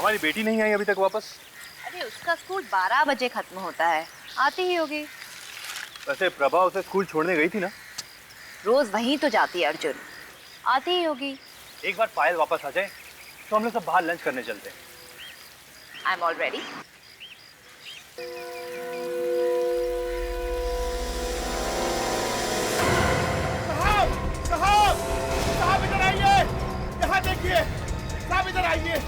हमारी बेटी नहीं आई अभी तक वापस? अरे उसका स्कूल 12 बजे खत्म होता है, आती ही होगी। वैसे प्रभा उसे स्कूल छोड़ने गई थी ना? रोज वहीं तो जाती है अर्जुन, आती ही होगी। एक बार पायल वापस आ जाए तो हम लोग सब बाहर लंच करने चलते हैं। I am all ready. साहब इधर आइए, यहाँ देखिए, साहब इधर आइए।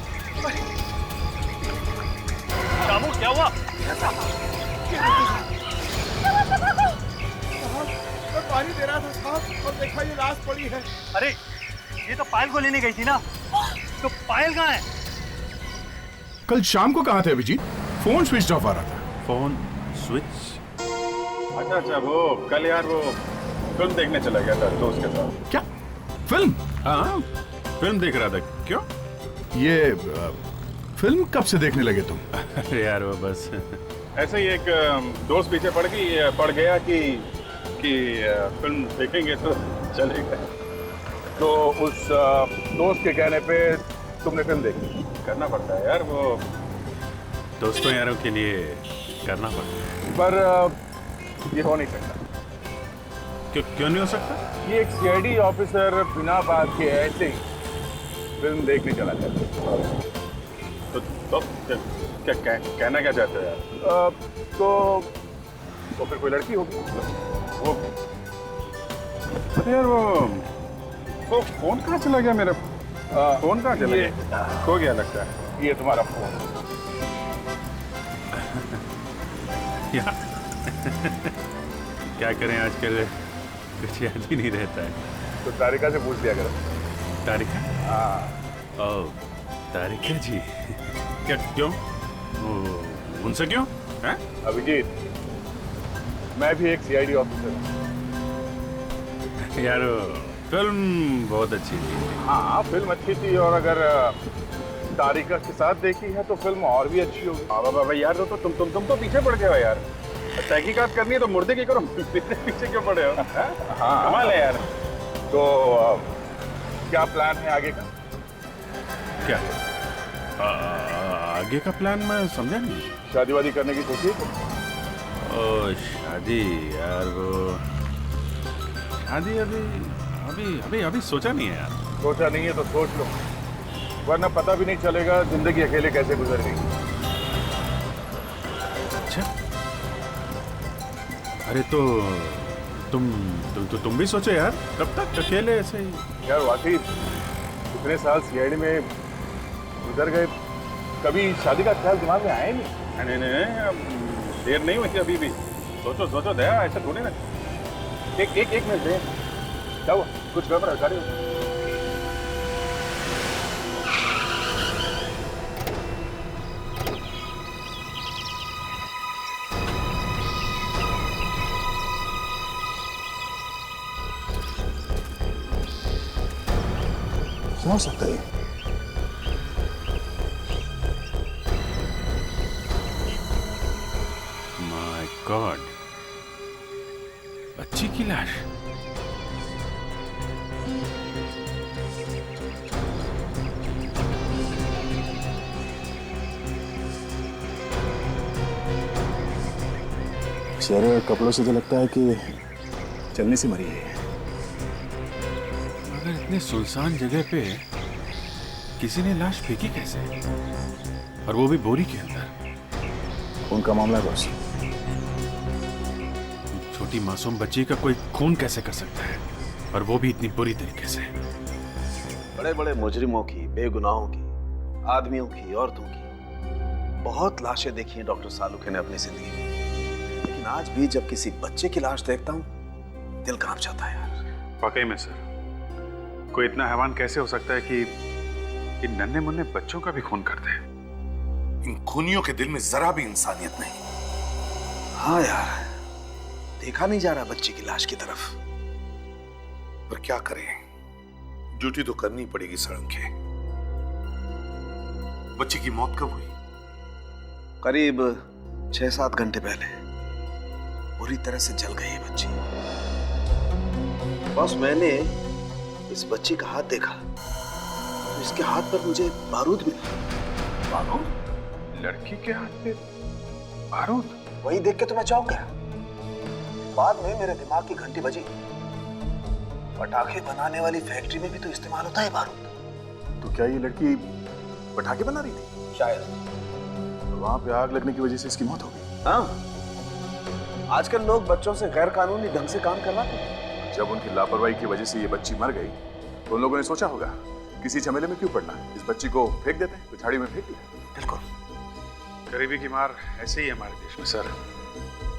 शामू क्या हुआ? साहब मैं पानी दे रहा था साहब, और देखा ये लाश पड़ी है। अरे ये तो पायल को लेने गई थी ना, तो पायल कहाँ है? कल शाम को कहाँ थे अभिजीत? फोन स्विच ऑफ आ रहा था। Phone switch? अच्छा वो कल यार वो फिल्म देखने चला गया था दोस्त के साथ। क्या फिल्म? हाँ, फिल्म देख रहा था। क्यों? ये फिल्म कब से देखने लगे तुम? अरे यार वो बस ऐसे ही एक दोस्त पीछे पड़ गया कि फिल्म देखेंगे तो चले गए। तो उस दोस्त के कहने पे तुमने फिल्म देखी। करना पड़ता है यार, वो दोस्तों यारों के लिए करना पड़ता है। पर ये हो नहीं सकता। क्यों नहीं हो सकता? ये एक सीआईडी ऑफिसर बिना बात के ऐसे ही फिल्म देखने चला जाता। तो क्या कहना क्या चाहते हो यार? तो फिर कोई लड़की होगी वो। यार वो फोन कहाँ चला गया मेरा? फोन कहाँ चला गया? खो गया लगता है। ये तुम्हारा फोन? क्या करें, आजकल कुछ याद ही नहीं रहता है। तो तारिका से पूछ लिया करो। तारिका? हाँ। ओह, तारिका जी। क्या क्यों? उनसे क्यों? हैं? अभिजीत, मैं भी एक सीआईडी ऑफिसर हूँ। यार फिल्म बहुत अच्छी थी। हाँ फिल्म अच्छी थी, और अगर तारिका के साथ देखी है तो फिल्म और भी अच्छी होगी। हाँ बाबा यार, तो तुम तो पीछे पड़ गए हो यार। तहकीकात करनी है तो मुर्दे की करो, पीछे क्यों पड़े हो? हाँ कमाल है यार। तो क्या प्लान है आगे का? क्या आगे का प्लान? मैं समझा नहीं। शादी वादी करने की सोची? ओ शादी यार, वो शादी अभी सोचा नहीं है यार। सोचा नहीं है तो सोच लो, वरना पता भी नहीं चलेगा जिंदगी अकेले कैसे गुजर गई। अच्छा, अरे तो तुम भी सोचो यार, कब तक अकेले ऐसे ही? यार वाकई इतने साल सीआईडी में गुजर गए, कभी शादी का ख्याल दिमाग में आया नहीं। नहीं, देर नहीं हुई थी अभी भी। सोचो दया, ऐसा थोड़ी ना। एक मिनट दे, क्या हुआ? कुछ गड़बड़ है? गाड़ी क्या हो सकता है? माय गॉड, बच्ची की लाश। चेहरे और कपड़ों से तो लगता है कि चलने से मरी है। मगर इतने सुनसान जगह पे किसी ने लाश फेंकी कैसे, और वो भी बोरी के अंदर? उनका मामला है बॉस। छोटी मासूम बच्ची का कोई खून कैसे कर सकता है, और वो भी इतनी बुरी तरीके से? बड़े बड़े मुजरिमों की, बेगुनाहों की, आदमियों की, औरतों की बहुत लाशें देखी हैं डॉक्टर सालुखे ने अपनी जिंदगी में, लेकिन आज भी जब किसी बच्चे की लाश देखता हूं दिल कांप जाता है यार। वाकई में सर, कोई इतना हैवान कैसे हो सकता है कि इन नन्हे मुन्ने बच्चों का भी खून कर दे? इन खूनियों के दिल में जरा भी इंसानियत नहीं। हाँ यार, देखा नहीं जा रहा बच्ची की लाश की तरफ। पर क्या करें, ड्यूटी तो करनी पड़ेगी सड़क के। बच्ची की मौत कब हुई? करीब 6-7 घंटे पहले बुरी तरह से जल गई है बच्ची। बस मैंने इस बच्ची का हाथ देखा तो इसके हाथ पर मुझे बारूद मिला। बारूद? लड़की के हाथ पे बारूद? वही देख के तो मैं चौंक गया। बाद में मेरे दिमाग की घंटी बजी। पटाखे बनाने वाली फैक्ट्री में भी तो इस्तेमाल होता है बारूद। तो क्या ये लड़की पटाखे बना रही थी? शायद। तो वहां पे आग लगने की वजह से इसकी मौत हो गई। हाँ, आजकल लोग बच्चों से गैर कानूनी ढंग से काम करवाते हैं। जब उनकी लापरवाही की वजह से ये बच्ची मर गई तो उन लोगों ने सोचा होगा किसी झमेले में क्यों पड़ना, इस बच्ची को फेंक देते हैं, तो झाड़ी में फेंक दिया। बिल्कुल। गरीबी की मार ऐसे ही है हमारे देश में सर।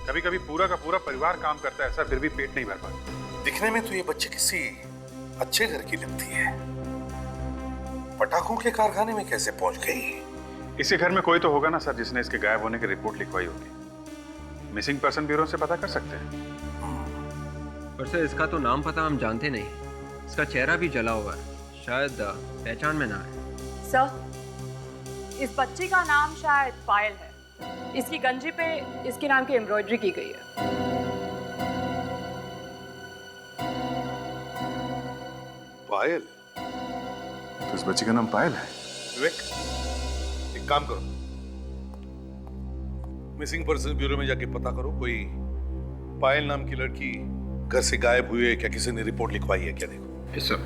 कभी कभी पूरा का पूरा परिवार काम करता है सर, फिर भी पेट नहीं भर पाता। दिखने में तो ये बच्ची किसी अच्छे घर की लगती है, पटाखों के कारखाने में कैसे पहुंच गई? इसी घर में कोई तो होगा ना सर जिसने इसके गायब होने की रिपोर्ट लिखवाई होगी। मिसिंग पर्सन ब्यूरो से पता कर सकते हैं। पर सर इसका तो नाम पता हम जानते नहीं, इसका चेहरा भी जला हुआ है, शायद पहचान में ना है। सर, इस बच्ची का नाम शायद पायल है। इसकी गंजी पे इसके नाम की एम्ब्रॉयडरी की गई है। पायल? तो इस बच्ची का नाम पायल है? विवेक, एक काम करो, मिसिंग पर्सन ब्यूरो में जाके पता करो कोई पायल नाम की लड़की घर से गायब हुई है क्या, किसी ने रिपोर्ट लिखवाई है क्या, देखो। Yes sir.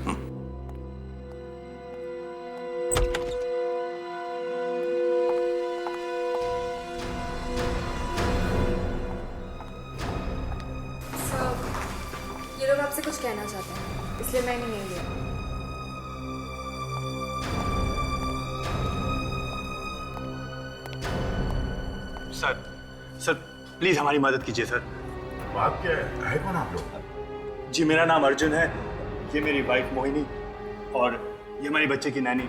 ये लोग आपसे कुछ कहना चाहते हैं, इसलिए मैंने नहीं लिया। सर प्लीज हमारी मदद कीजिए सर। बात क्या है कौन आप लोग? जी मेरा नाम अर्जुन है, ये मेरी वाइफ मोहिनी और ये हमारी बच्चे की नैनी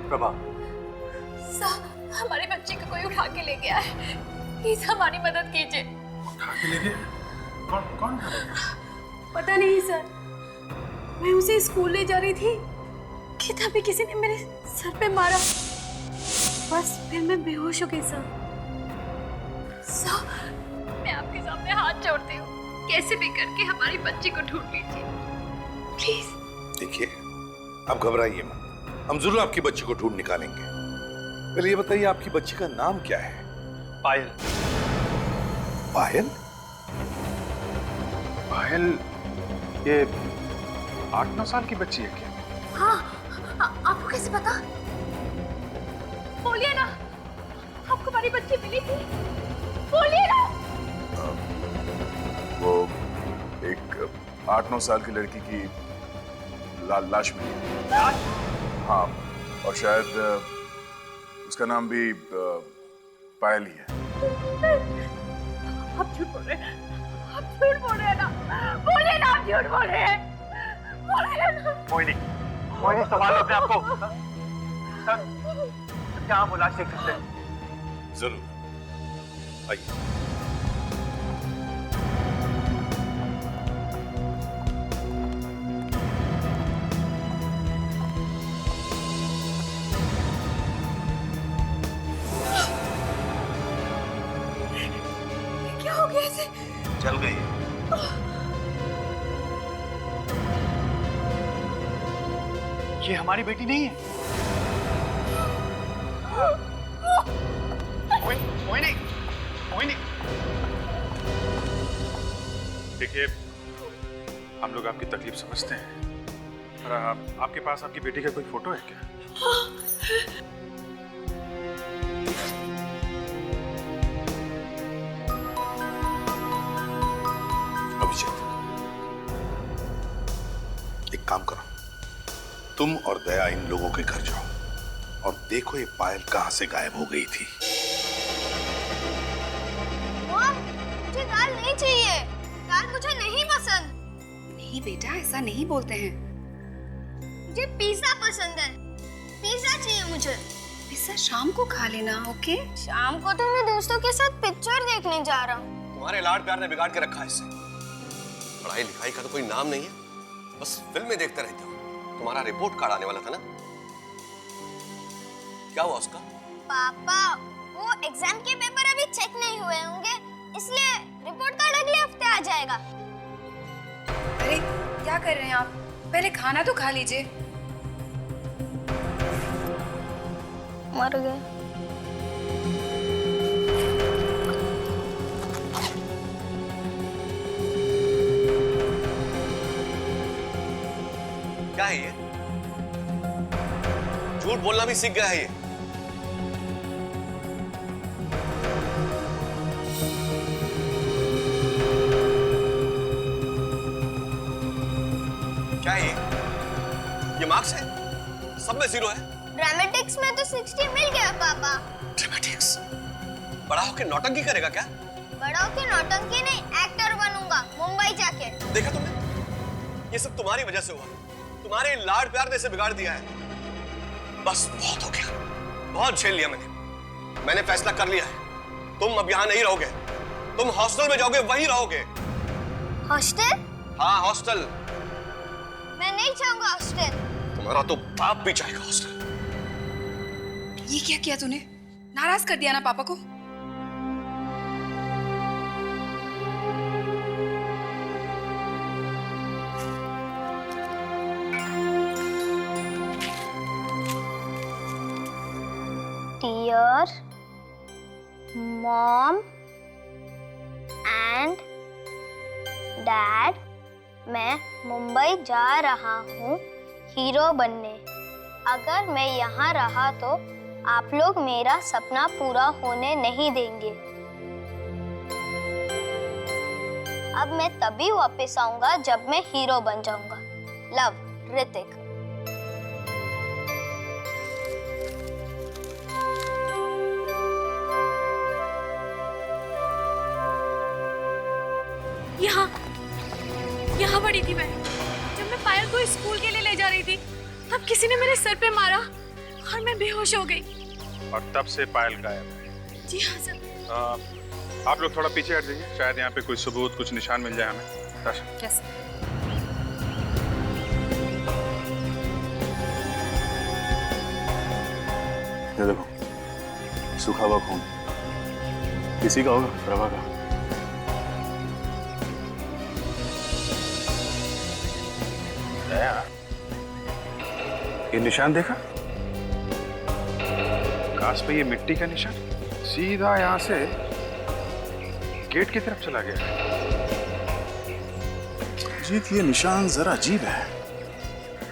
प्रभा। सर, हमारे बच्चे को कोई उठा के ले गया है, प्लीज हमारी मदद कीजिए। उठा के ले गए? कौन उठा ले गया? पता नहीं सर, मैं उसे स्कूल ले जा रही थी कि तभी किसी ने मेरे सर पे मारा, बस फिर मैं बेहोश हो गई सर। सर, मैं आपके सामने हाथ जोड़ती हूँ, कैसे भी करके हमारी बच्ची को ढूंढ लीजिए प्लीज। देखिए, आप घबराइए मत, हम जरूर आपकी बच्ची को ढूंढ निकालेंगे। पहले ये बताइए आपकी बच्ची का नाम क्या है? पायल। पायल? पायल ये 8-9 साल की बच्ची है क्या? हाँ, आपको कैसे पता? बोलिए ना, आपको हमारी बच्ची मिली थी, बोलिए ना। वो एक 8-9 साल की लड़की की लाश मिली। हाँ, और शायद उसका नाम भी पायल ही है। आप झूठ बोल रहे हैं, आप झूठ बोल रहे हैं ना, बोलिए ना, आप झूठ बोल रहे हैं, बोलिए ना। मोहिनी संभालो अपने आप को। सर क्या हम वो लाश देख सकते हैं? जरूर, आइए। क्या हो गया इसे? चल गई। ये हमारी बेटी नहीं है। मोहिनी, मोहिनी। देखिए, हम लोग आपकी तकलीफ समझते हैं, पर आपके पास आपकी बेटी का कोई फोटो है क्या? अभिषेक, एक काम करो, तुम और दया इन लोगों के घर जाओ और देखो ये पायल कहां से गायब हो गई थी। मुझे दाल नहीं चाहिए, दाल मुझे नहीं पसंद। नहीं बेटा, ऐसा नहीं बोलते हैं। मुझे पिज्जा पसंद है, पिज्जा चाहिए मुझे। पिज्जा शाम को खा लेना, ओके? शाम को तो मैं दोस्तों के साथ पिक्चर देखने जा रहा हूँ। तुम्हारे लाड प्यार ने बिगाड़ के रखा है इसे। पढ़ाई लिखाई का तो कोई नाम नहीं है, बस फिल्में देखते रहते हो। तुम्हारा रिपोर्ट कार्ड आने वाला था ना, क्या हुआ उसका? पापा, वो एग्जाम के पेपर अभी चेक नहीं हुए होंगे, इसलिए रिपोर्ट कार्ड अगले हफ्ते आ जाएगा। अरे क्या कर रहे हैं आप? पहले खाना तो खा लीजिए। मर गए। क्या है ये? झूठ बोलना भी सीख गया है ये। क्या है ये मार्क्स है? सब में 0 है। ड्रामेटिक्स में तो 60 मिल गया पापा। ड्रामेटिक्स? बड़ा होके नौटंकी करेगा क्या? बड़ा होके नौटंकी नहीं, एक्टर बनूंगा मुंबई जाके। देखा तुमने? ये सब तुम्हारी वजह से हुआ। तुम्हारे लाड प्यार ने इसे बिगाड़ दिया है। बस बहुत हो गया, बहुत झेल लिया मैंने फैसला कर लिया है। तुम अब यहाँ नहीं रहोगे, तुम हॉस्टल में जाओगे, वहीं रहोगे। हॉस्टल? हाँ हॉस्टल। मैं नहीं चाहूंगा हॉस्टल। तुम्हारा तो बाप भी चाहेगा हॉस्टल। ये क्या किया तूने? नाराज कर दिया ना पापा को। Dear Mom and Dad, मैं मुंबई जा रहा हूँ हीरो बनने। अगर मैं यहाँ रहा तो आप लोग मेरा सपना पूरा होने नहीं देंगे। अब मैं तभी वापस आऊंगा जब मैं हीरो बन जाऊंगा। लव, ऋतिक। यहाँ पड़ी थी मैं, जब मैं पायल को स्कूल के लिए ले जा रही थी, तब किसी ने मेरे सर पे मारा और मैं बेहोश हो गई। और तब से पायल गायब है। जी हाँ सर। आप लोग थोड़ा पीछे हट जाइए, शायद यहाँ पे कोई सबूत, कुछ निशान मिल जाए हमें। ताशा। यस। ये देखो, सूखा हुआ खून। किसी का होगा, प्रभा का। ये निशान देखा? घास पे ये मिट्टी का निशान सीधा यहां से गेट की तरफ चला गया। जीत, ये निशान जरा अजीब है।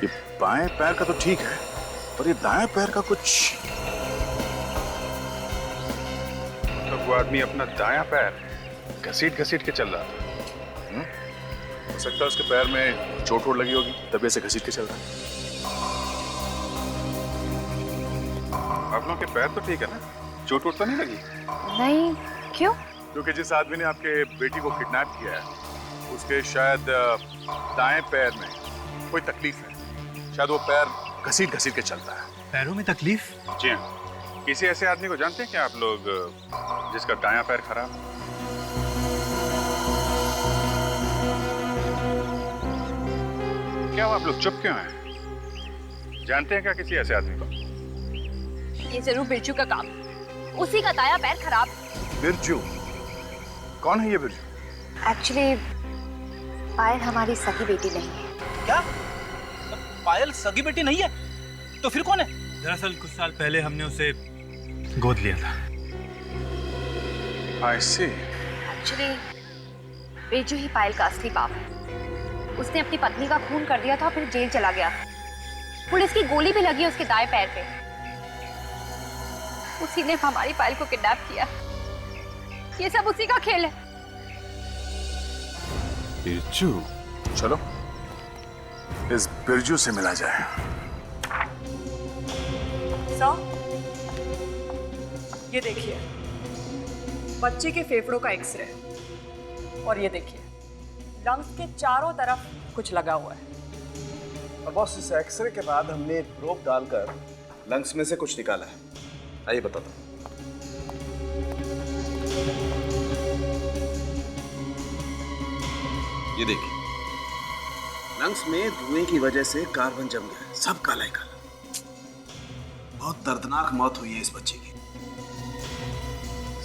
ये बाएं पैर का तो ठीक है, पर ये दाएं पैर का कुछ। तो वो आदमी अपना दायां पैर घसीट के चल रहा था। हो सकता है उसके पैर में चोट वोट लगी होगी, तभी ऐसे घसीट के चल रहा है। आप लोगों के पैर तो ठीक है ना? चोट वोट तो नहीं लगी? नहीं, क्यों? क्योंकि जिस आदमी ने आपके बेटी को किडनैप किया है, उसके शायद दाएं पैर में कोई तकलीफ है। शायद वो पैर घसीट के चलता है। पैरों में तकलीफ? जी हाँ। किसी ऐसे आदमी को जानते हैं क्या आप लोग जिसका दायां पैर खराब है? क्या आप लोग चुप क्यों हैं? जानते हैं क्या किसी ऐसे आदमी को? ये जरूर बिरजू का काम। उसी का दाया पैर खराब। बिरजू? कौन है ये बिरजू? एक्चुअली पायल हमारी सगी बेटी नहीं है। क्या? पायल सगी बेटी नहीं है? तो फिर कौन है? दरअसल कुछ साल पहले हमने उसे गोद लिया था। I see. एक्चुअली बिरजू ही पायल का असली बाप है। उसने अपनी पत्नी का खून कर दिया था, फिर जेल चला गया। पुलिस की गोली भी लगी उसके दाएं पैर पे। उसी ने हमारी पायल को किडनैप किया। ये सब उसी का खेल है। बिरजू? चलो इस बिरजू से मिला जाए। सर, ये देखिए बच्चे के फेफड़ों का एक्सरे, और ये देखिए लंग्स के चारों तरफ कुछ लगा हुआ है। बॉस, इस एक्सरे के बाद हमने प्रोब डालकर लंग्स में से कुछ निकाला है। आइए बताता हूं। ये देखिए, लंग्स में धुएं की वजह से कार्बन जम गया, सब काला ही काला। बहुत दर्दनाक मौत हुई है इस बच्चे की।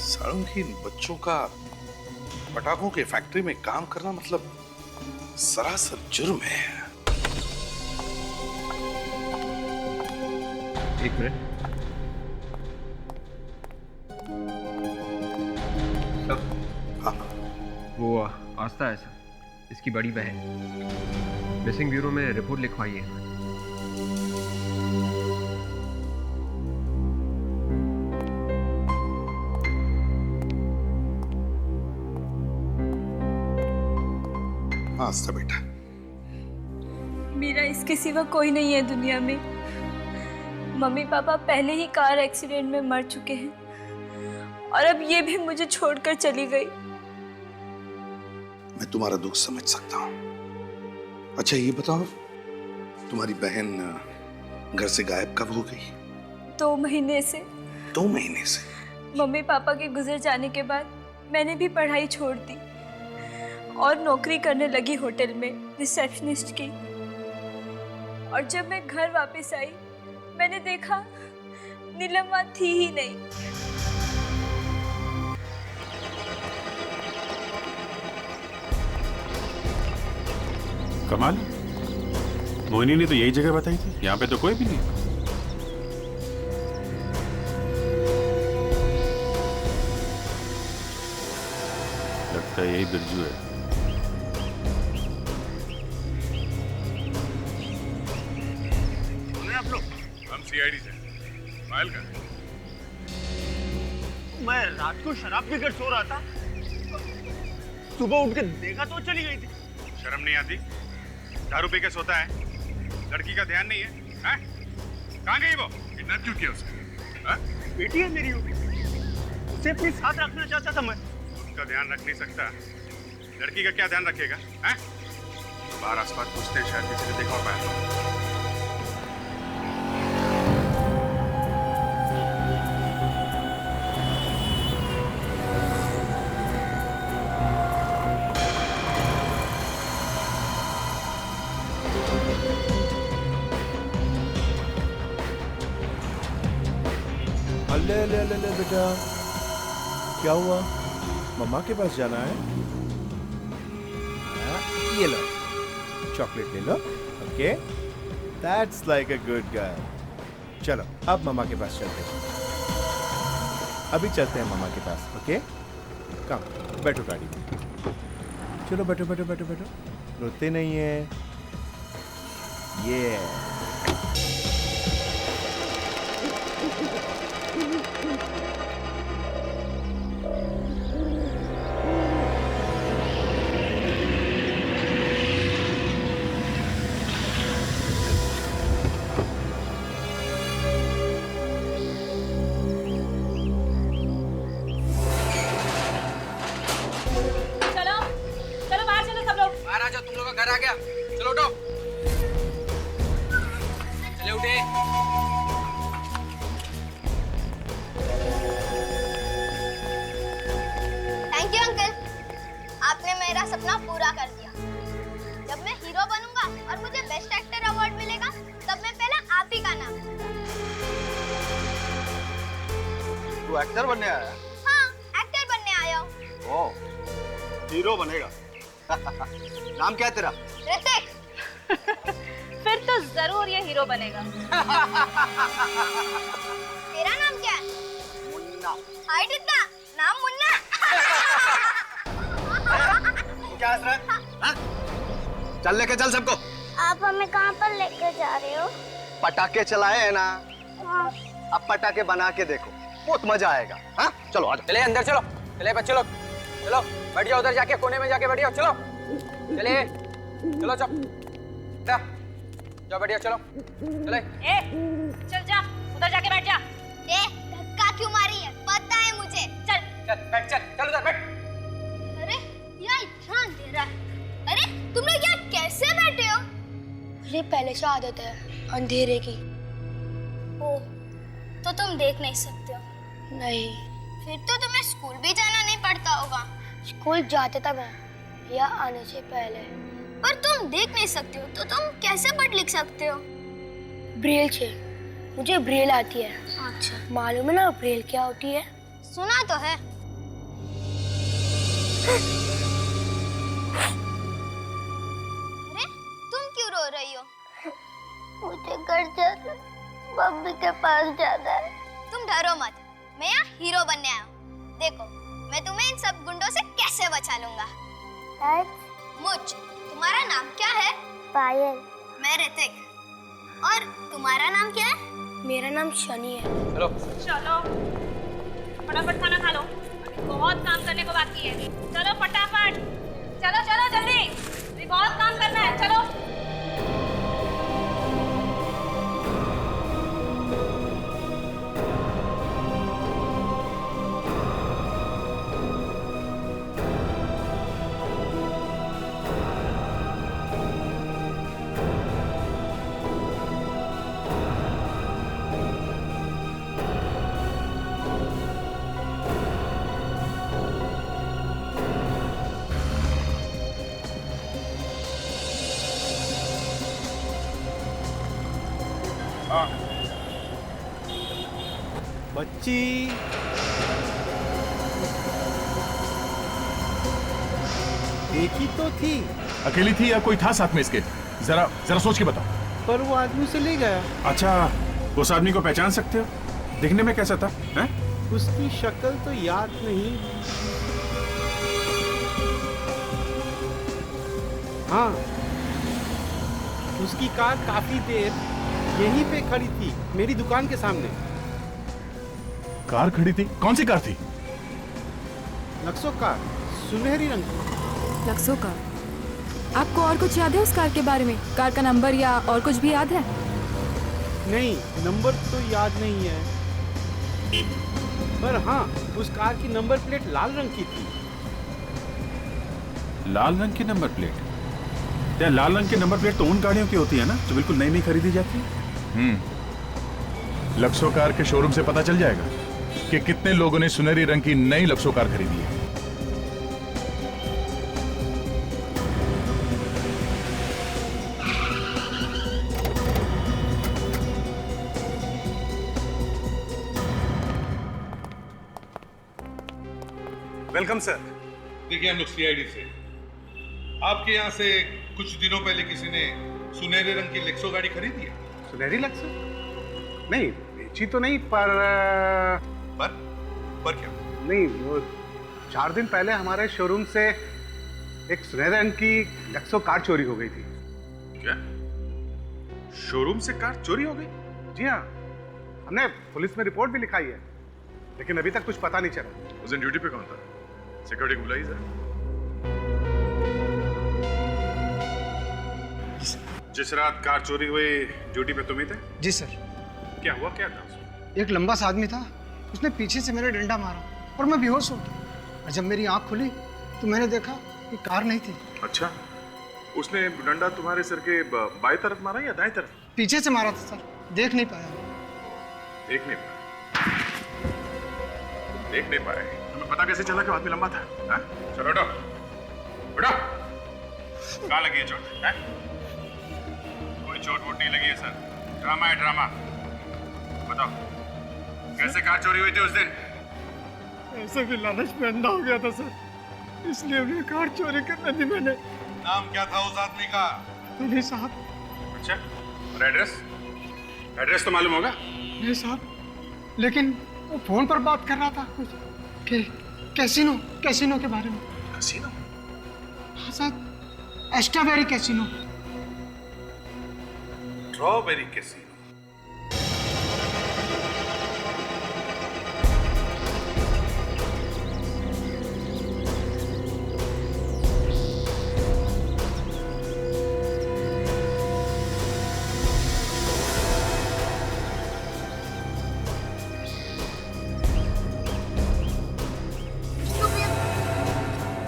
सालों की बच्चों का पटाखों के फैक्ट्री में काम करना मतलब सरासर जुर्म है। एक मिनट। वो आस्था है सर, इसकी बड़ी बहन। मिसिंग ब्यूरो में रिपोर्ट लिखवाई है। हाँ आस्था बेटा, मेरा इसके सिवा कोई नहीं है दुनिया में। मम्मी पापा पहले ही कार एक्सीडेंट में मर चुके हैं और अब ये भी मुझे छोड़कर चली गई। मैं तुम्हारा दुख समझ सकता हूँ। अच्छा ये बताओ, तुम्हारी बहन घर से गायब कब हो गई? 2 महीने से। 2 महीने से? मम्मी पापा के गुजर जाने के बाद मैंने भी पढ़ाई छोड़ दी और नौकरी करने लगी होटल में रिसेप्शनिस्ट की। और जब मैं घर वापस आई मैंने देखा नीलम्मा थी ही नहीं। कमाल, मोहिनी ने तो यही जगह बताई थी, यहाँ पे तो कोई भी नहीं। लगता है यही बिरजू है। आप लोग? हम सीआईडी से। फाइल का मैं रात को शराब पीकर सो रहा था, सुबह उठ के देखा तो चली गई थी। शर्म नहीं आती? दारू पी के सोता है, लड़की का ध्यान नहीं है, हैं? कहाँ गई वो? किडनैप क्यों किया उसने? हाँ? बेटी है मेरी, उसे अपने साथ रखना चाहता था मैं। उसका ध्यान रख नहीं सकता, लड़की का क्या ध्यान रखेगा? हैं? बाहर आसपास पूछते हैं, शायद किसी ने देखा पाया। ले ले ले ले बेटा, क्या हुआ? मम्मा के पास जाना है? ये लो चॉकलेट ले लो। Okay, that's like a good girl. चलो अब मम्मा के पास चलते हैं। अभी चलते हैं मम्मा के पास। ओके कम, बैठो गाड़ी में। चलो बैठो बैठो बैठो बैठो, रोते नहीं है। ये घर आ गया। चलो उठो, चले उठे। थैंक यू अंकल, आपने मेरा सपना पूरा कर दिया। जब मैं हीरो बनूंगा और मुझे बेस्ट एक्टर अवार्ड मिलेगा तब मैं पहले आप ही का नाम लूंगा। तू एक्टर बनने आया? हाँ, एक्टर बनने आया हूँ। ओह, हीरो बनेगा। नाम क्या है तेरा? ऋतिक। फिर तो जरूर ये हीरो बनेगा। तेरा नाम क्या है? मुन्ना। हाइट इतना, नाम मुन्ना। क्या हंस रहा है? हाँ? चल लेके चल सबको। आप हमें कहाँ पर लेकर जा रहे हो? पटाखे चलाए हैं ना? हाँ। अब पटाखे बना के देखो, बहुत मजा आएगा। हाँ? चलो आ जाओ। चले अंदर चलो, चले बच्चे लोग, चलो बैठ जाओ उधर जाके, कोने में जाके बैठ जाओ। चलो चले, चलो चल, जाओ बैठ जाओ, चलो चले। ए, चल जा, उधर जाके बैठ जा। ए, धक्का क्यों मारी है? पता है मुझे। चल चल बैठ, चल उधर बैठ। अरे यह इतना अंधेरा है। अरे तुम लोग यहाँ कैसे बैठे हो? मुझे पहले से आदत है अंधेरे की। ओह, तो तुम देख नहीं सकते हो? नहीं। फिर तो तुम्हें स्कूल भी जाना नहीं पड़ता होगा। स्कूल जाते था मैं, या आने से पहले। पर तुम देख नहीं सकते हो तो तुम कैसे पढ़ लिख सकते हो? ब्रेल से, मुझे ब्रेल आती है। अच्छा, मालूम है ना ब्रेल क्या होती है? सुना तो है। अरे तुम क्यों रो रही हो? मुझे घर जाना, मम्मी के पास जाना है। तुम डरो मत, मैं यहाँ हीरो बनने आया हूँ। देखो मैं तुम्हें इन सब गुंडों से कैसे बचा लूंगा। मुझ। तुम्हारा नाम क्या है? पायल। मैं ऋतिक। और तुम्हारा नाम क्या है? मेरा नाम शनि है। चलो चलो फटाफट खाना खा लो, अभी बहुत काम करने को बाकी है। चलो फटाफट, चलो चलो जल्दी, अभी बहुत काम करना है। चलो बच्ची देखी तो थी, अकेली थी या कोई था साथ में इसके? जरा जरा सोच के बताओ। पर वो आदमी उसे ले गया। अच्छा, उस आदमी को पहचान सकते हो? दिखने में कैसा था? हैं? उसकी शक्ल तो याद नहीं। हाँ, उसकी कार काफी देर यहीं पे खड़ी थी, मेरी दुकान के सामने। कार खड़ी थी? कौन सी कार थी? नक्सो कार, सुनहरी रंग की। लक्सो कार। आपको और कुछ याद है उस कार के बारे में? कार का नंबर या और कुछ भी याद है? नहीं, नंबर तो याद नहीं है, पर हाँ, उस कार की नंबर प्लेट लाल रंग की थी। लाल रंग की नंबर प्लेट? क्या लाल रंग की नंबर प्लेट तो उन गाड़ियों की होती है ना जो बिल्कुल नई नई खरीदी जाती है? लक्सो कार के शोरूम से पता चल जाएगा कि कितने लोगों ने सुनहरी रंग की नई लक्सो कार खरीदी है। Welcome sir. देखिए, हम लोग सीआईडी से। आपके यहाँ से कुछ दिनों पहले किसी ने सुनहरे रंग की लेक्सो गाड़ी खरीदी है? सुनहरी लेक्सो? नहीं, बेची तो नहीं, पर क्या? नहीं, वो 4 दिन पहले हमारे शोरूम से एक सुनहरे रंग की लेक्सो कार चोरी हो गई थी। क्या? शोरूम से कार चोरी हो गई? जी हाँ, हमने पुलिस में रिपोर्ट भी लिखाई है, लेकिन अभी तक कुछ पता नहीं चला। उस दिन ड्यूटी पे कौन था? सिक्योरिटी को बुलाइए जरा। जिस रात कार चोरी हुई ड्यूटी पे तुम ही थे? जी सर। क्या हुआ, क्या था उसमें? एक लंबा सा आदमी था, उसने पीछे से मेरे डंडा मारा और मैं बेहोश हो गया। और जब मेरी आंख खुली तो मैंने देखा कि कार नहीं थी। अच्छा, उसने डंडा तुम्हारे सर के बाएं तरफ मारा या दाएं तरफ? पीछे से मारा था सर, देख नहीं पाया। देख नहीं पाए? देख नहीं पाए? तुम्हें पता कैसे चला कि आदमी लंबा था? हाँ? चलो बैठो, बैठो। कहाँ लगी है चोट? है? कोई चोट वोट नहीं लगी है सर, ड्रामा है ड्रामा। बताओ, कैसे कार चोरी हुई थी उस दिन? ऐसे भी लालच में अंधा हो गया था सर, इसलिए उन्हें कार चोरी करने दी मैंने। नाम क्या था उस आदमी का? नहीं साहब। अच्छा, और एड्रेस? एड्रेस तो मालूम होगा? नहीं साहब, लेकिन वो फोन पर बात कर रहा था कुछ कैसीनो के बारे में। कैसीनो? हाँ sir, strawberry casino. Strawberry casino?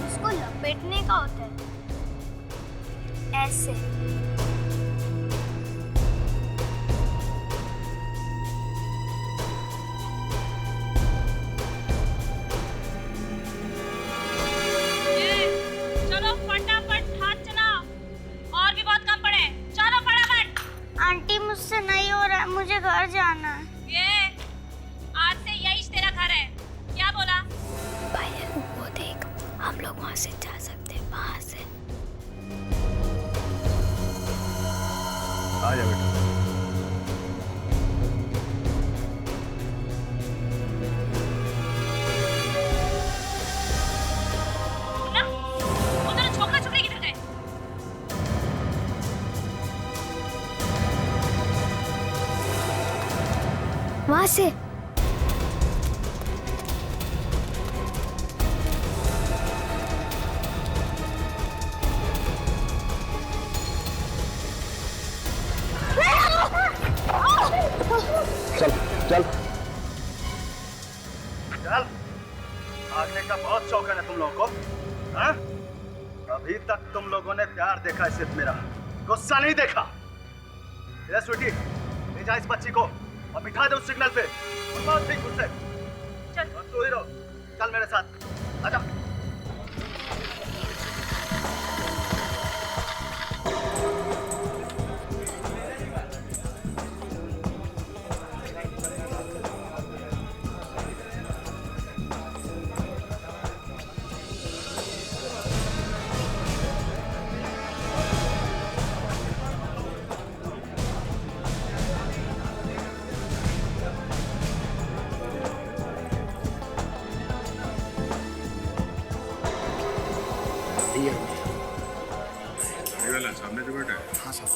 उसको लपेटने का होता है, ऐसे। चलो फटाफट हाथ चलाओ, और भी बहुत काम पड़े हैं। चलो फटाफट। आंटी मुझसे नहीं हो रहा है, मुझे घर जाना है। ये आज से यही तेरा घर है, क्या बोला? पायल, वो देख, हम लोग वहाँ से जा सकते हैं, वहाँ से। आ जा बेटा। ना, वो तेरा छोकरा वहां से। चल चल चल। भागने का बहुत शौक है ना तुम लोगों को? हाँ? अभी तक तुम लोगों ने प्यार देखा है सिर्फ मेरा, गुस्सा नहीं देखा। ये स्वीटी, ले जा इस बच्ची को और बिठा दे उस सिग्नल पे। बहुत ठीक गुस्से। चल तू ही रहो, चल मेरे साथ आजा। सामने जो बैठा है। हाँ सर।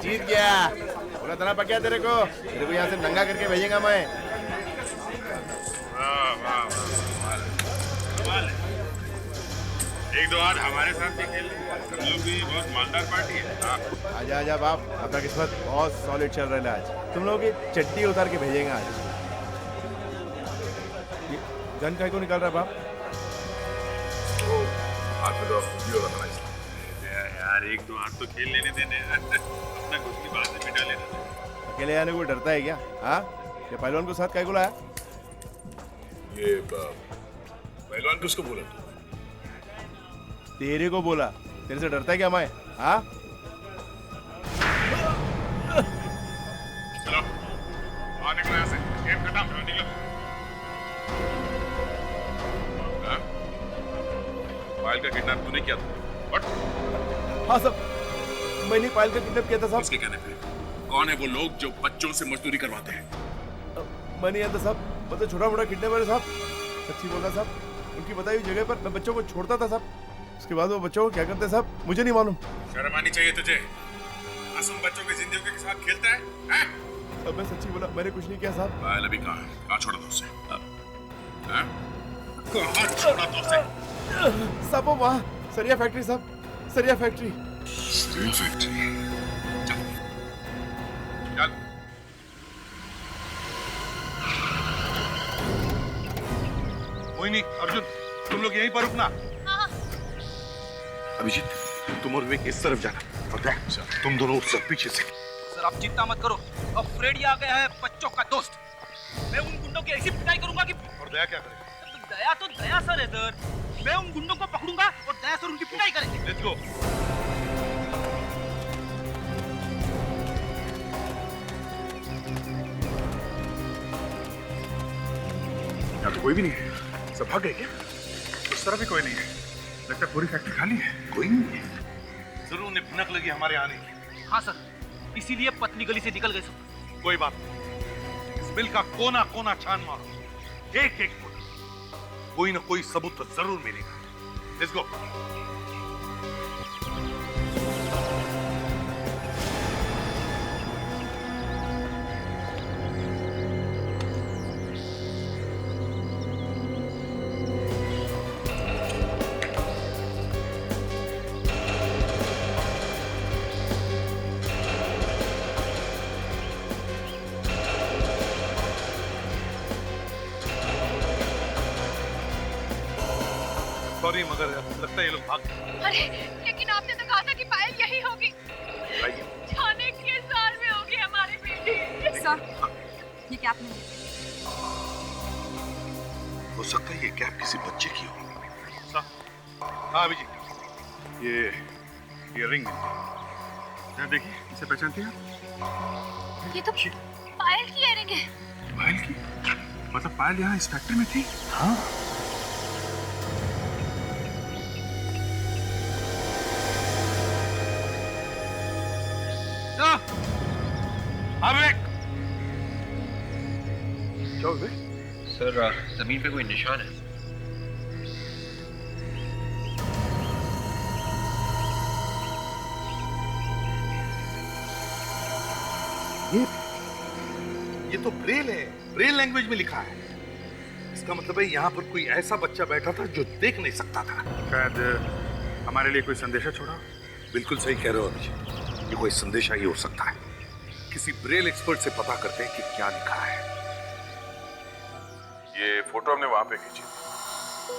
जीत गया। बोला था ना पक्या तेरे को यहाँ से नंगा करके भेजेगा मैं। वाह वाह वाह, एक दो आज हमारे साथ भी खेल, हम लोग भी बहुत मालदार पार्टी है। आजा आजा बाप, अपना किस्मत बहुत सॉलिड चल रहा है आज। तुम लोग की चट्टी उतार के भेजेंगे आज। ये गन काय को निकाल रहा बाप? यार एक दो हाथ तो खेल लेने देने, अपना कुछ की बात से मिटा लेने। अकेले आने को डरता है क्या? हाँ, ये पहलवान को साथ काय को लाया? ये पहलवान किसको बोला तू? तेरे को बोला। तेरे से डरता है क्या मैं? हाँ? चलो बाहर निकलो यहाँ से, गेम खत्म, चलो निकलो। हाँ? पायल का किडनैप तूने किया था? हाँ सब, मैंने पायल का किडनैप किया था साहब। उसके कहने पे कौन है वो लोग जो बच्चों से मजदूरी करवाते हैं? मैं नहीं आता साहब, मतलब छोटा मोटा किडनैपर है साहब। सच्ची बोल रहा साहब, उनकी बताई हुई जगह पर मैं बच्चों को छोड़ता था साहब। उसके बाद वो बच्चों को क्या करते साहब मुझे नहीं मालूम। शर्म आनी चाहिए तुझे, मासूम बच्चों की जिंदगी के साथ खेलता है, हैं? अब मैं सच्ची बोला, मैंने कुछ नहीं किया साहब। पायल अभी कहाँ है? कहाँ छोड़ा था उसे? हैं? कहाँ छोड़ा था उसे? साहब वो वहाँ सरिया फैक्ट्री साहब, सरिया फैक्ट्री। Steel factory. चल। कोई नहीं अर्जुन, तुम लोग यहीं पर रुकना। अभिजीत तुम और विवेक इस तरफ जाना और देख तुम दोनों उससे पीछे से। सर आप चिंता मत करो, अब फ्रेडी आ गया है बच्चों का दोस्त। मैं उन गुंडों की ऐसी पिटाई करूंगा कि। और दया क्या करेगा? दया तो दया सर है सर। मैं उन गुंडों को पकड़ूंगा और दया सर उनकी पिटाई करेंगे। Let's go. यहाँ तो कोई भी नहीं है, सब भाग गए क्या? उस तरफ भी कोई नहीं है, लगता है पूरी फैक्ट्री खाली है, कोई नहीं है। जरूर उन्हें भनक लगी हमारे आने की। हाँ सर, इसीलिए पतली गली से निकल गए सब। कोई बात नहीं, इस बिल का कोना कोना छान मारो, एक एक फुट, कोई ना कोई सबूत तो जरूर मिलेगा। Let's go. सॉरी मगर लगता है ये लोग भाग गए। अरे लेकिन आपने तो कहा था कि पायल यही होगी। जाने के साल में होगी हमारी बेटी। सर, ये कैप नहीं हो सकता है ये कैप किसी बच्चे की हो। हाँ अभिजीत, ये रिंग है, देखिए इसे पहचानती हैं? ये तो पायल की इयररिंग है। पायल की? मतलब पायल यहाँ इस फैक्ट्री में थी? हाँ। क्या हो गया सर? जमीन पे कोई निशान है। ये तो ब्रेल है, ब्रेल लैंग्वेज में लिखा है। इसका मतलब है यहाँ पर कोई ऐसा बच्चा बैठा था जो देख नहीं सकता था। शायद हमारे लिए कोई संदेशा छोड़ा। बिल्कुल सही कह रहे हो अभिजीत, ये कोई संदेशा ही हो सकता है। किसी ब्रेल एक्सपर्ट से पता करते हैं कि क्या लिखा है। ये फोटो हमने वहां पे खींची थी।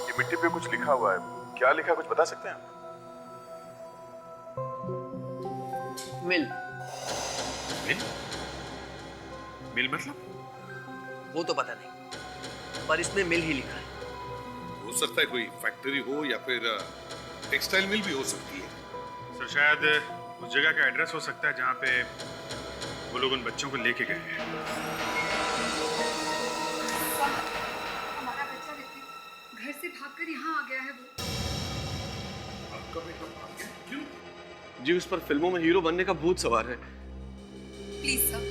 ये मिट्टी पे कुछ लिखा हुआ है, क्या लिखा है कुछ बता सकते हैं आप? मिल। मिल? मिल मतलब? वो तो पता नहीं, पर इसमें मिल ही लिखा है। हो सकता है कोई फैक्ट्री हो या फिर टेक्सटाइल मिल भी हो सकती है। सर शायद उस जगह का एड्रेस हो सकता है जहाँ पे वो लोग उन बच्चों को लेके गए हैं। हमारा बच्चा ऋतिक घर से भागकर यहाँ आ गया है। वो आपका बेटा भाग गया? क्यों? जी, उस पर फिल्मों में हीरो बनने का भूत सवार है। प्लीज सर,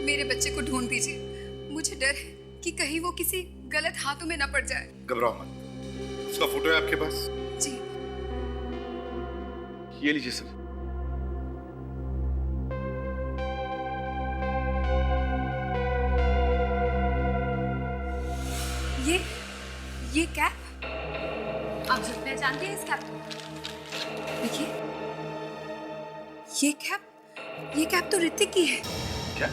मेरे बच्चे को ढूंढ दीजिए। मुझे डर है कि कहीं वो किसी गलत हाथों में न पड़ जाए। घबराओ मत, उसका फोटो है आपके पास? जी। ये लीजिए सर। ये कैप आप पहचानते हैं इस कैप को? देखिए, ये कैप तो ऋतिक की है। क्या?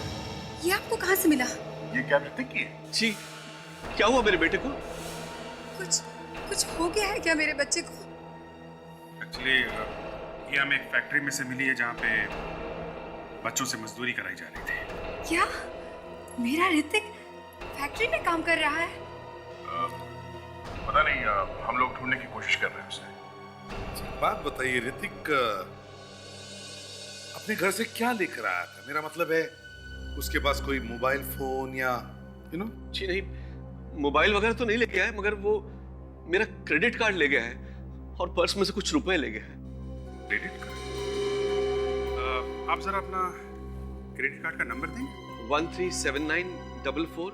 ये आपको कहाँ से मिला? ये कैप ऋतिक की है? जी, क्या हुआ मेरे बेटे को? कुछ हो गया है क्या मेरे बच्चे को? एक्चुअली ये हमें एक फैक्ट्री में से मिली है जहाँ पे बच्चों से मजदूरी कराई जा रही थी। क्या मेरा ऋतिक फैक्ट्री में काम कर रहा है? पता नहीं, हम लोग ढूंढने की कोशिश कर रहे हैं उसे। बात बताइए, ऋतिक अपने घर से क्या लेकर आया था? मेरा मतलब है उसके पास कोई मोबाइल फोन या जी नहीं, मोबाइल वगैरह तो नहीं लेके आया, मगर वो मेरा क्रेडिट कार्ड ले गया है और पर्स में से कुछ रुपए ले गया है। Credit card? आप जरा अपना क्रेडिट कार्ड का नंबर देंगे? 137944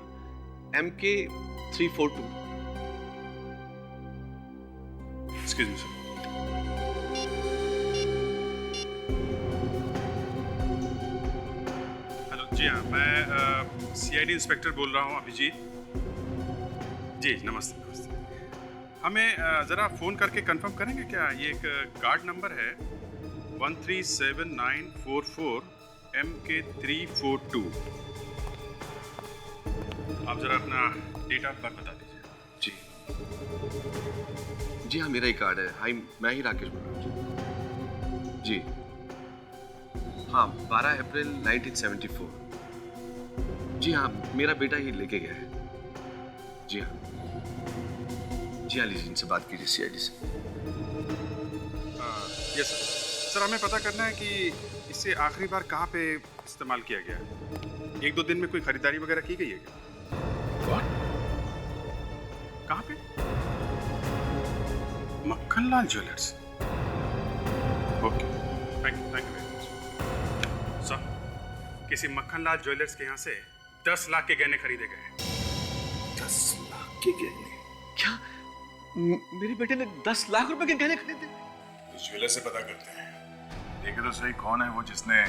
MK342। Excuse me sir. Hello, जी हाँ, मैं CID इंस्पेक्टर बोल रहा हूँ, अभिजीत जी। नमस्ते नमस्ते। हमें ज़रा फ़ोन करके कंफर्म करेंगे क्या? ये एक कार्ड नंबर है 137944 MK342। आप ज़रा अपना डेट ऑफ बर्थ बता दीजिए। जी जी हाँ, मेरा ही कार्ड है। हाई, मैं ही राकेश बोल रहा हूँ जी। हाँ, 12 अप्रैल 1974। जी हाँ, मेरा बेटा ही लेके गया है। जी हाँ जी हाँ, लीजिए, इनसे बात कीजिए CID से। यस सर, हमें पता करना है कि इसे आखिरी बार कहाँ पे इस्तेमाल किया गया है। 1-2 दिन में कोई खरीदारी वगैरह की गई है क्या? कहाँ पे? Makhanlal jewellers. Okay, thank you very much sir. किसी मक्खनलाल ज्वेलर्स के यहाँ से 10 लाख के गहने खरीदे गए। 10 लाख के गहने? क्या मेरे बेटे ने 10 लाख रुपए के गहने खरीदे? इस ज्वेलर से पता करते हैं। देखे तो सही कौन है वो जिसने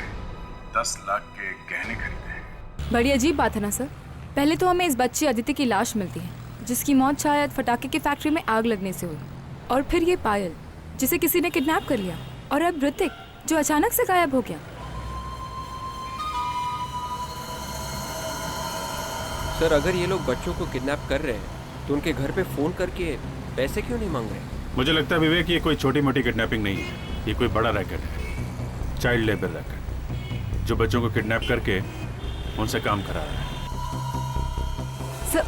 10 लाख के गहने खरीदे हैं। बड़ी अजीब बात है ना सर। पहले तो हमें इस बच्चे अदिति की लाश मिलती है जिसकी मौत शायद फटाके की फैक्ट्री में आग लगने से हुई, और फिर ये पायल जिसे किसी ने किडनैप कर लिया, और अब ऋतिक जो अचानक से गायब हो गया। सर, अगर ये लोग बच्चों को किडनैप कर रहे हैं तो उनके घर पे फोन करके पैसे क्यों नहीं मांग रहे? मुझे लगता है विवेक, ये कोई छोटी मोटी किडनैपिंग नहीं है, ये कोई बड़ा रैकेट है, चाइल्ड लेबर रैकेट, जो बच्चों को किडनैप करके उनसे काम करा रहा है। सर,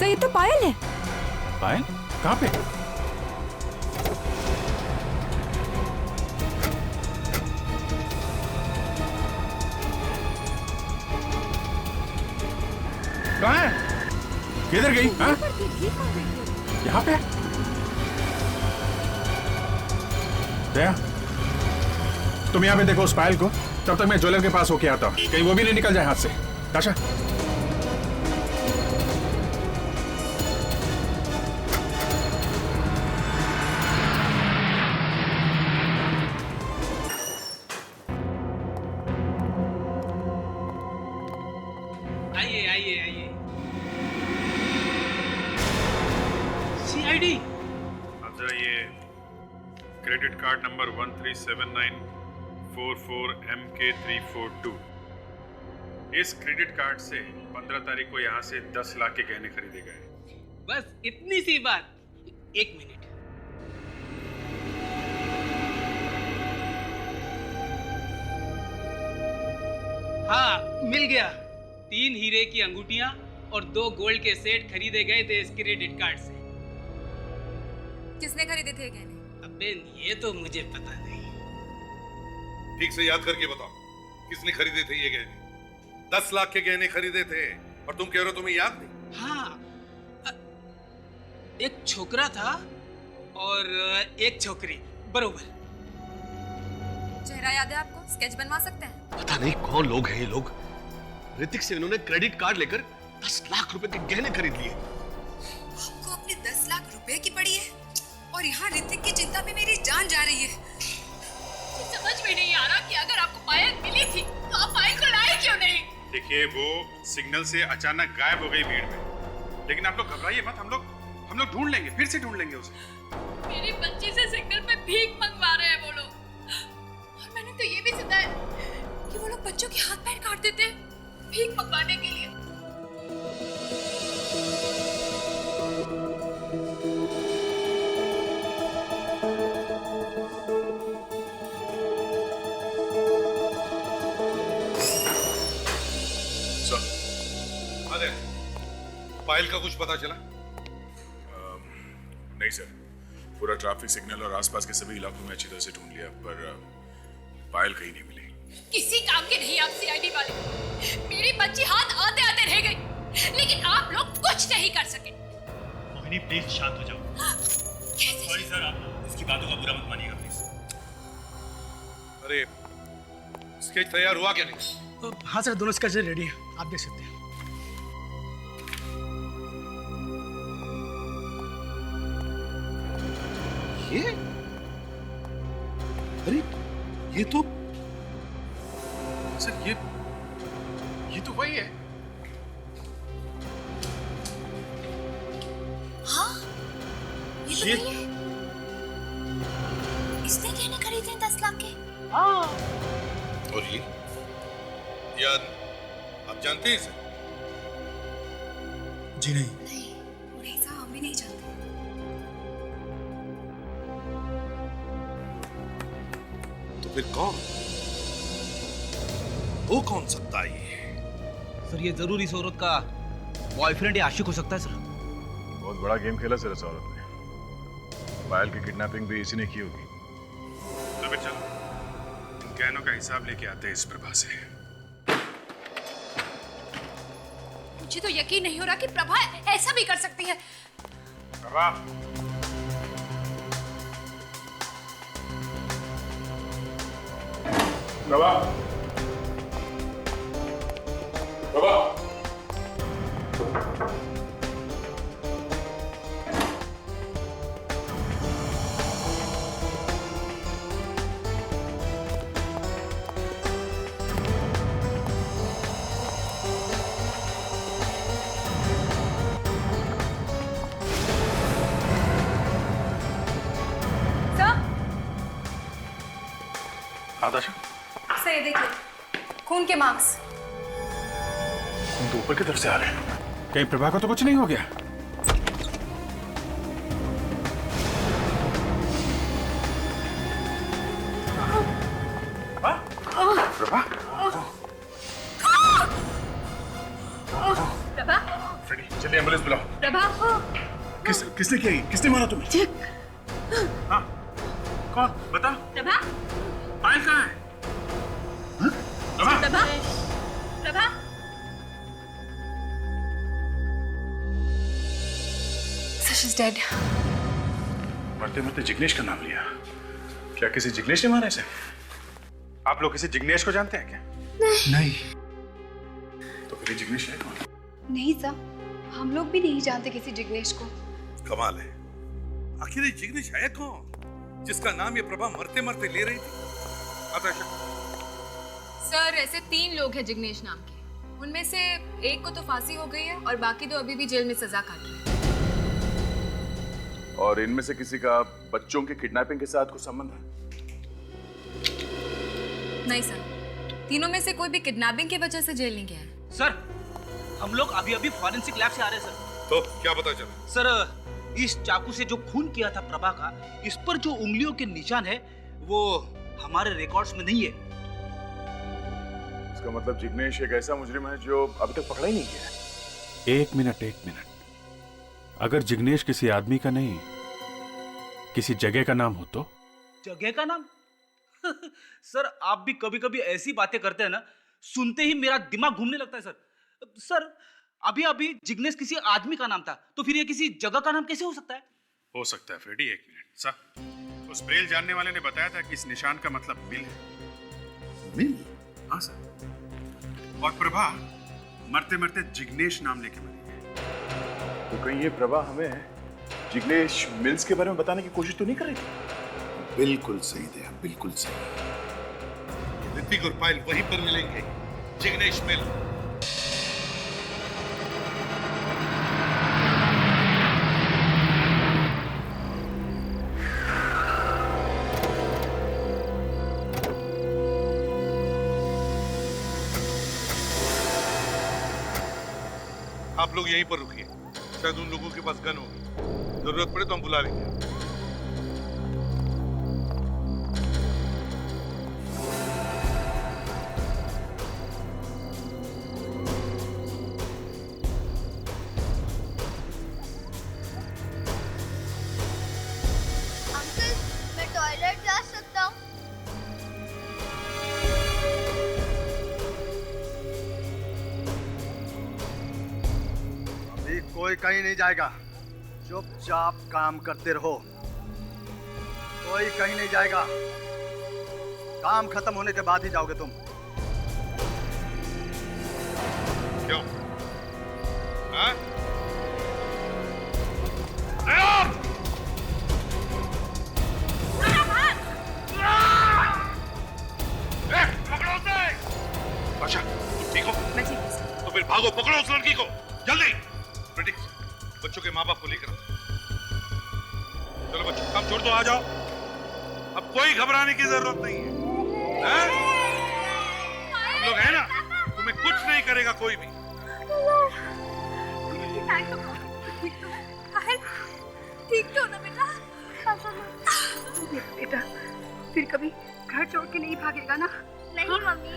ये तो पायल है। पायल? कहाँ पे? कहाँ है? किधर गई? हाँ? यहाँ पे? दया, तुम यहाँ पे देखो उस पायल को, तब तक मैं ज्वेलर के पास होके आता हूँ, कहीं वो भी नहीं निकल जाए हाथ से। काशा, आइए आइए आइए। सीआईडी। अच्छा, ये क्रेडिट कार्ड नंबर 137944MK342, इस क्रेडिट कार्ड से 15 तारीख को यहाँ से 10 लाख के गहने खरीदे गए। बस इतनी सी बात। एक मिनट। हाँ, मिल गया। 3 हीरे की अंगूठियां और 2 गोल्ड के सेट खरीदे गए थे इस क्रेडिट कार्ड से। किसने खरीदे थे गहने? अबे ये तो मुझे पता नहीं। ठीक से याद करके बताओ, किसने खरीदे थे ये गहने? 10 लाख के गहने खरीदे थे और तुम कह रहे हो तुम्हें याद नहीं? हाँ, एक छोकरा था और एक छोकरी, बरोबर। चेहरा याद है आपको? स्केच बनवा सकते हैं? पता नहीं कौन लोग हैं ये लोग। ऋतिक से इन्होंने क्रेडिट कार्ड लेकर 10 लाख रुपए के गहने खरीद लिए। आपको अपने 10 लाख रुपए की पड़ी है और यहाँ ऋतिक की चिंता में मेरी जान जा रही है। समझ में नहीं आ रहा कि अगर आपको पायल मिली थी तो आप पायल को लाए क्यों नहीं? देखिए, वो सिग्नल से अचानक गायब हो गई भीड़ में, लेकिन आप लोग घबराइए मत, हम लोग ढूंढ लेंगे, फिर से ढूंढ लेंगे उसे। मेरी बच्ची से सिग्नल पे भीख मंगवा रहे हैं वो लोग। और मैंने तो ये भी सुना है कि वो लोग बच्चों के हाथ पैर काट देते हैं भीख मंगवाने के लिए। अरे, पायल का कुछ पता चला? नहीं सर, पूरा ट्रैफिक सिग्नल और आसपास के सभी इलाकों में अच्छी तरह से ढूंढ लिया, पर पायल कहीं नहीं मिली। किसी काम के नहीं आप सीआईडी वाले। मेरी बच्ची हाथ आते आते रह गई, लेकिन आप लोग कुछ नहीं कर सके। मोहिनी प्लीज शांत हो जाओ। सॉरी सर, आप इसकी बातों का बुरा मत मानिएगा प्लीज। अरे, स्केच तैयार हुआ क्या नहीं? हाँ सर, दोनों स्केच रेडी है, आप देख सकते हैं। ये? अरे, ये तो सर, ये तो वही है। हाँ, ये तो वही है। इसने गहने खरीदे हैं 10 लाख के। हाँ। और ये याद आप जानते हैं सर? जी नहीं। नहीं साहब, हम भी नहीं जानते। तो फिर कौन? वो कौन सकता है ये? सर, ये जरूर इस औरत का बॉयफ्रेंड या आशिक हो सकता है सर। बहुत बड़ा गेम खेला सर इस औरत ने। पायल की किडनैपिंग भी इसी ने की होगी। तो फिर चलो, इन गहनों का हिसाब लेके आते हैं इस प्रभा से। मुझे तो यकीन नहीं हो रहा कि प्रभा ऐसा भी कर सकती है। प्रभा, प्रभा, प्रभा, सर, सर ये देखिए, खून के मार्क्स। तुम तो ऊपर की तरफ से आ रहे हैं। कहीं प्रभा को तो कुछ नहीं हो गया? प्रभा, प्रभा, फ्रेडी, जल्दी एम्बुलेंस बुलाओ। प्रभा, किसने किया ये? किसने मारा तुम्हें? हाँ, कौन? बता। प्रभा, पायल कहाँ है? प्रभा, प्रभा, प्रभा। She's dead. मरते मरते जिग्नेश का नाम लिया। क्या किसी जिग्नेश ने मारा इसे? आप लोग किसी जिग्नेश को जानते हैं क्या? नहीं। तो फिर ये जिग्नेश है कौन? नहीं सर, हम लोग भी नहीं जानते किसी जिग्नेश को। कमाल है, आखिर ये जिग्नेश है कौन जिसका नाम ये प्रभा मरते मरते ले रही थी? सर, ऐसे 3 लोग हैं जिग्नेश नाम के। उनमें से एक को तो फांसी हो गई है और बाकी दो अभी भी जेल में सजा काट रहे हैं। और इनमें से किसी का बच्चों के किडनैपिंग के साथ कुछ संबंध है? नहीं सर, तीनों में से कोई भी किडनैपिंग की वजह से जेल नहीं गया है। सर, हम लोग अभी फॉरेंसिक लैब से आ रहे हैं सर। तो क्या पता चला? सर, इस चाकू से जो खून किया था प्रभा का, इस पर जो उंगलियों के निशान है वो हमारे रिकॉर्ड्स में नहीं है। इसका मतलब जिग्नेश एक ऐसा मुजरिम है जो अभी तक पकड़ा ही नहीं गया है। एक मिनट। अगर जिग्नेश किसी आदमी का नहीं, किसी जगह का नाम हो तो? जगह का नाम? सर, आप भी कभी कभी ऐसी बातें करते हैं ना, सुनते ही मेरा दिमाग घूमने लगता है सर। सर, अभी जिग्नेश किसी आदमी का नाम था, तो फिर ये किसी जगह का नाम कैसे हो सकता है? हो सकता है फ्रेडी। एक मिनट सर, उस ब्रेल जानने वाले ने बताया था कि इस निशान का मतलब मिल है। मिल? हाँ सर। और प्रभा मरते मरते जिग्नेश नाम लेके मरी है। तो कहीं ये प्रभा हमें जिग्नेश मिल्स के बारे में बताने की कोशिश तो नहीं कर रही थी? बिल्कुल सही दया, बिल्कुल सही। ऋतिक और पायल वहीं पर मिलेंगे, जिग्नेश मिल। आप लोग यहीं पर रुकिए, शायद उन लोगों के पास गन होगी, जरूरत पड़े तो हम बुला लेंगे। अंकल, मैं टॉयलेट जा सकता हूँ? अभी कोई कहीं नहीं जाएगा, चुपचाप काम करते रहो। कोई कहीं नहीं जाएगा, काम खत्म होने के बाद ही जाओगे तुम। क्यों? हाँ? पकड़ो उसे! आशा, तुम ठीक हो? मैं ठीक हूँ। तो फिर भागो, पकड़ो उस लड़की को, जल्दी! प्रीति, बच्चों के माँ बाप को लेकर आओ। चलो बच्चों, काम छोड़ दो, आ जाओ। अब कोई घबराने की जरूरत नहीं है, हैं? हम लोग हैं ना, तुम्हें कुछ नहीं करेगा कोई भी। ठीक तो ना बेटा? बेटा, फिर कभी घर छोड़ के नहीं भागेगा ना? नहीं मम्मी।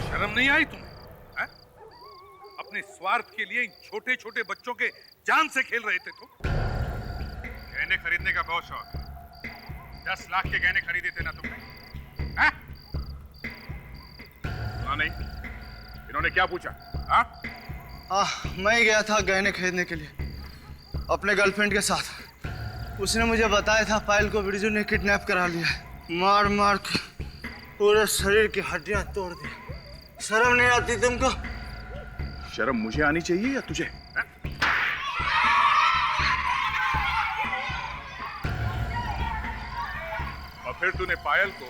शर्म नहीं आई तुम्हें? हैं? अपने स्वार्थ के लिए इन छोटे छोटे बच्चों के जान से खेल रहे थे तुम। गहने खरीदने का बहुत शौक है। 10 लाख के गहने खरीदे थे ना तुमने? हैं? हाँ नहीं, इन्होंने क्या पूछा? हाँ? मैं गया था गहने खरीदने के लिए अपने गर्लफ्रेंड के साथ। उसने मुझे बताया था पायल को बिरजू ने किडनैप करा लिया है। मार मार के पूरे शरीर की हड्डियां तोड़ दी। शर्म नहीं आती तुमको? शर्म मुझे आनी चाहिए या तुझे? और फिर तूने पायल को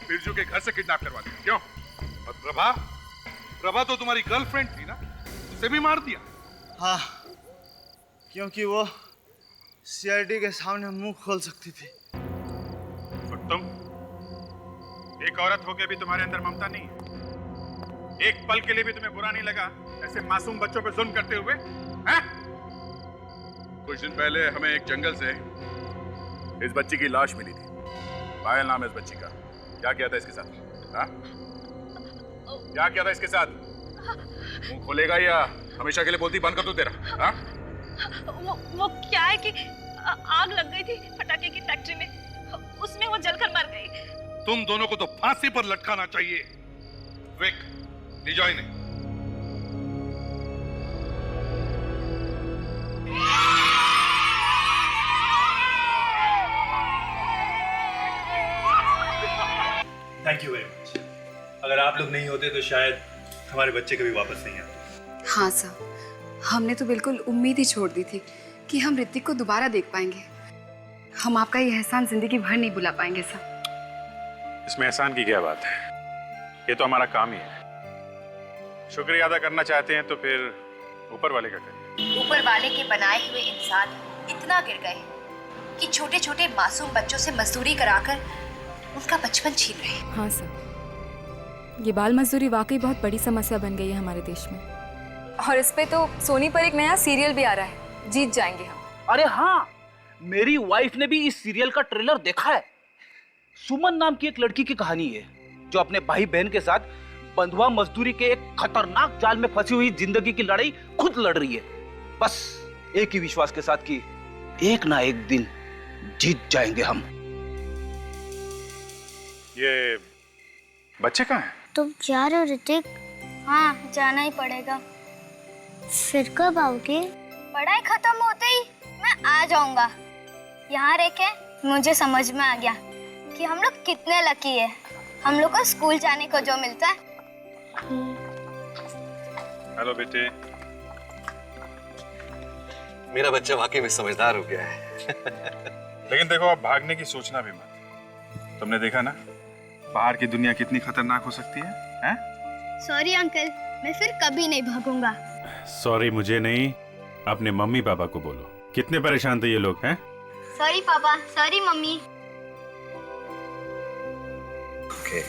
बिरजू के घर से किडनैप करवा दिया, क्यों? और प्रभा तो तुम्हारी गर्लफ्रेंड थी ना, उसे भी मार दिया? हाँ, क्योंकि वो सीआईडी के सामने मुंह खोल सकती थी। और तुम? एक औरत होके भी तुम्हारे अंदर ममता नहीं है? एक पल के लिए भी तुम्हें बुरा नहीं लगा ऐसे मासूम बच्चों पे जुल्म करते हुए? हैं? कुछ दिन पहले हमें एक जंगल से इस बच्ची की लाश मिली थी। पायल नाम है इस बच्ची का। क्या किया था इसके साथ? हाँ? क्या किया था इसके साथ? मुंह खोलेगा या हमेशा के लिए बोलती बंद कर दूं तेरा? हाँ? वो क्या है कि आग लग गई थी पटाखे की फैक्ट्री में, उसमें वो जलकर मर गई। तुम दोनों को तो फांसी पर लटकाना चाहिए। विक, ले जाओ इन्हें। Thank you very much. अगर आप लोग नहीं होते तो शायद हमारे बच्चे कभी वापस नहीं आते। हाँ सर, हमने तो बिल्कुल उम्मीद ही छोड़ दी थी कि हम ऋतिक को दोबारा देख पाएंगे। हम आपका ये एहसान जिंदगी भर नहीं भुला पाएंगे सर। इसमें एहसान की क्या बात है, ये तो हमारा काम ही है। शुक्रिया अदा करना चाहते हैं तो फिर ऊपर वाले का करिए। ऊपर वाले के बनाए हुए इंसान इतना गिर गए कि छोटे छोटे मासूम बच्चों से मजदूरी कराकर उनका बचपन छीन रहे। हाँ सर, ये बाल मजदूरी वाकई बहुत बड़ी समस्या बन गई है हमारे देश में। और इस पे तो सोनी पर एक नया सीरियल भी आ रहा है, जीत जाएंगे हम। अरे हाँ, मेरी वाइफ ने भी इस सीरियल का ट्रेलर देखा है। सुमन नाम की एक लड़की की कहानी है जो अपने भाई बहन के साथ बंधुआ मजदूरी के एक खतरनाक जाल में फंसी हुई जिंदगी की लड़ाई खुद लड़ रही है, बस एक ही विश्वास के साथ कि एक ना एक दिन जीत जाएंगे हम। ये बच्चे कहाँ हैं? तुम जा रहे हो ऋतिक? हाँ, जाना ही पड़ेगा। फिर कब आओगे? पढ़ाई खत्म होते ही मैं आ जाऊंगा। यहाँ रह के मुझे समझ में आ गया कि हम लोग कितने लकी है। हम लोग को स्कूल जाने को जो मिलता है। हेलो बेटे। मेरा बच्चा वाकई में समझदार हो गया है। लेकिन देखो, अब भागने की सोचना भी मत। तुमने देखा ना बाहर की दुनिया कितनी खतरनाक हो सकती है, हैं? सॉरी अंकल, मैं फिर कभी नहीं भागूंगा। सॉरी मुझे नहीं, अपने मम्मी पापा को बोलो। कितने परेशान थे ये लोग, हैं? सॉरी पापा, सॉरी मम्मी। Okay.